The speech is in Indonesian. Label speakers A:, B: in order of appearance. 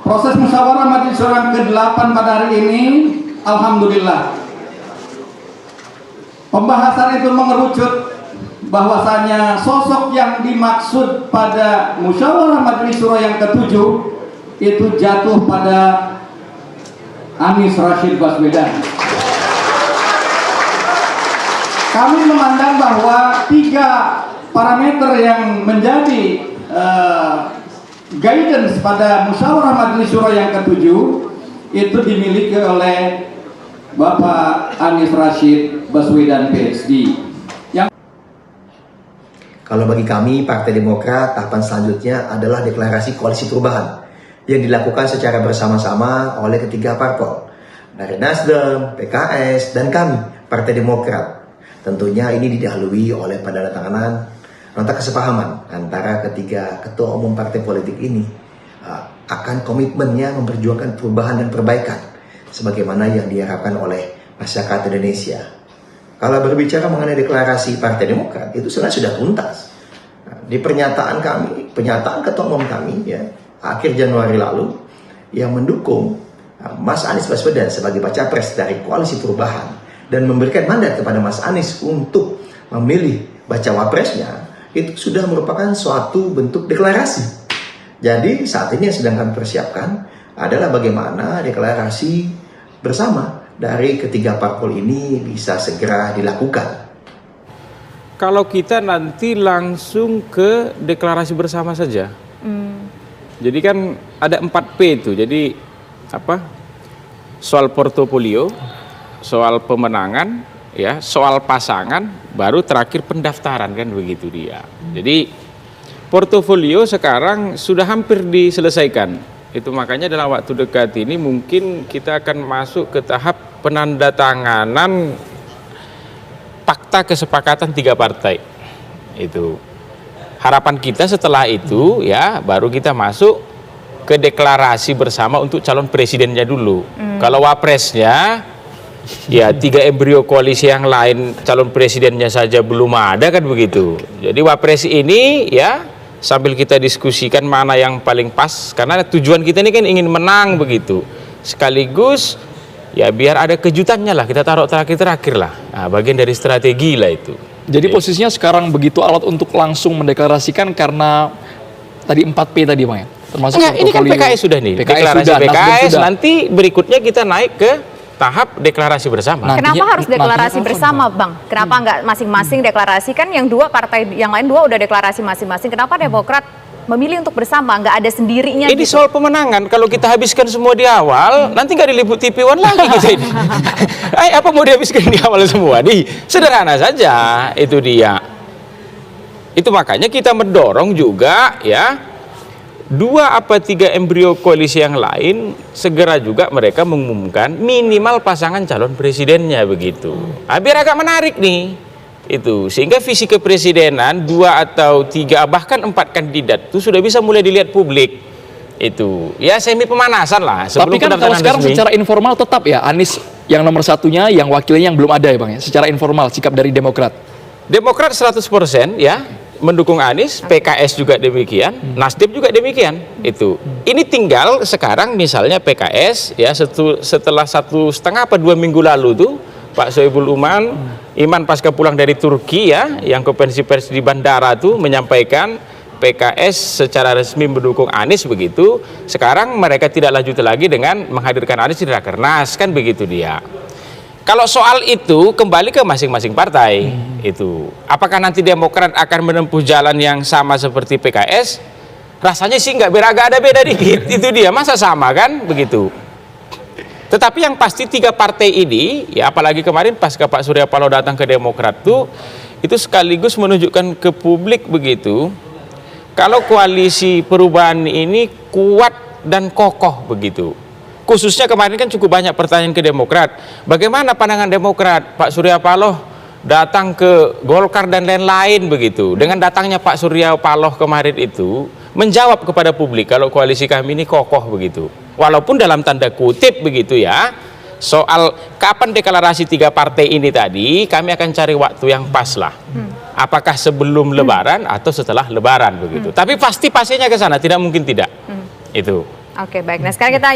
A: Proses musyawarah Majelis Syuro yang ke-8 pada hari ini, alhamdulillah, pembahasan itu mengerucut bahwasanya sosok yang dimaksud pada musyawarah Majelis Syuro yang ke-7 itu jatuh pada Anies Rashid Baswedan. Kami memandang bahwa 3 parameter yang menjadi guidance pada musyawarah Majelis Syuro yang ke-7 itu dimiliki oleh Bapak Anies Rashid Baswedan PhD.
B: Kalau bagi kami Partai Demokrat, tahapan selanjutnya adalah deklarasi koalisi perubahan yang dilakukan secara bersama-sama oleh ketiga parpol dari Nasdem, PKS, dan kami Partai Demokrat. Tentunya ini didahului oleh penandatanganan nota kesepahaman antara ketiga ketua umum partai politik ini akan komitmennya memperjuangkan perubahan dan perbaikan sebagaimana yang diharapkan oleh masyarakat Indonesia. Kalau berbicara mengenai deklarasi Partai Demokrat itu sebenarnya sudah tuntas. Di pernyataan kami, pernyataan ketua umum kami ya akhir Januari lalu yang mendukung Mas Anies Baswedan sebagai baca pres dari koalisi perubahan dan memberikan mandat kepada Mas Anies untuk memilih bacawa presnya, itu sudah merupakan suatu bentuk deklarasi. Jadi saat ini yang sedang kami persiapkan adalah bagaimana deklarasi bersama dari ketiga parpol ini bisa segera dilakukan.
C: Kalau kita nanti langsung ke deklarasi bersama saja. Jadi kan ada 4P itu. Jadi apa? Soal portofolio, soal pemenangan, ya, soal pasangan, baru terakhir pendaftaran kan begitu dia. Jadi portofolio sekarang sudah hampir diselesaikan. Itu makanya dalam waktu dekat ini mungkin kita akan masuk ke tahap penandatanganan fakta kesepakatan 3 partai. Itu harapan kita setelah itu ya baru kita masuk ke deklarasi bersama untuk calon presidennya dulu. Kalau wapresnya ya 3 embrio koalisi yang lain calon presidennya saja belum ada kan begitu. Jadi wapres ini ya sambil kita diskusikan mana yang paling pas, karena tujuan kita ini kan ingin menang begitu. Sekaligus ya biar ada kejutannya lah, kita taruh terakhir-terakhir lah. Nah, bagian dari strategi lah itu.
D: Jadi posisinya sekarang begitu alat untuk langsung mendeklarasikan karena tadi 4P tadi Bang ya? Termasuk
C: enggak, ini kan PKS sudah nih, deklarasi
D: sudah,
C: PKS, nanti berikutnya kita naik ke tahap deklarasi bersama.
E: Kenapa harus deklarasi bersama, Bang? Kenapa nggak masing-masing deklarasi? Kan yang 2 partai yang lain 2 udah deklarasi masing-masing. Kenapa Demokrat memilih untuk bersama, nggak ada sendirinya?
C: Ini
E: gitu?
C: soal pemenangan. Kalau kita habiskan semua di awal, nanti nggak diliput TV One lagi gitu ini. Apa mau dihabiskan di awal semua? Sederhana saja, itu dia. Itu makanya kita mendorong juga ya 2 apa 3 embrio koalisi yang lain segera juga mereka mengumumkan minimal pasangan calon presidennya begitu. Biar agak menarik nih itu, sehingga visi kepresidenan 2 atau 3 bahkan 4 kandidat itu sudah bisa mulai dilihat publik. Itu ya semi pemanasan lah sebelum.
D: Tapi kan kalau sekarang resmi, secara informal tetap ya Anies yang nomor satunya, yang wakilnya yang belum ada ya Bang ya, secara informal sikap dari Demokrat
C: 100% ya mendukung Anies, PKS juga demikian, Nasdem juga demikian. Itu. Ini tinggal sekarang misalnya PKS ya setelah 1,5 apa 2 minggu lalu tuh Pak Soebul Iman pasca pulang dari Turki ya yang konferensi pers di bandara tuh menyampaikan PKS secara resmi mendukung Anies begitu. Sekarang mereka tidak lanjut lagi dengan menghadirkan Anies di Rakernas kan begitu dia. Kalau soal itu kembali ke masing-masing partai itu. Apakah nanti Demokrat akan menempuh jalan yang sama seperti PKS? Rasanya sih nggak ada beda dikit. Itu dia, masa sama kan begitu. Tetapi yang pasti 3 partai ini ya apalagi kemarin pas Pak Surya Paloh datang ke Demokrat tuh itu sekaligus menunjukkan ke publik begitu. Kalau koalisi perubahan ini kuat dan kokoh begitu. Khususnya kemarin kan cukup banyak pertanyaan ke Demokrat. Bagaimana pandangan Demokrat? Pak Surya Paloh datang ke Golkar dan lain-lain begitu. Dengan datangnya Pak Surya Paloh kemarin itu menjawab kepada publik kalau koalisi kami ini kokoh begitu. Walaupun dalam tanda kutip begitu ya. Soal kapan deklarasi 3 partai ini tadi kami akan cari waktu yang pas lah. Apakah sebelum Lebaran atau setelah Lebaran begitu. Tapi pastinya ke sana, tidak mungkin tidak. Itu.
E: Oke, baik. Nah, sekarang kita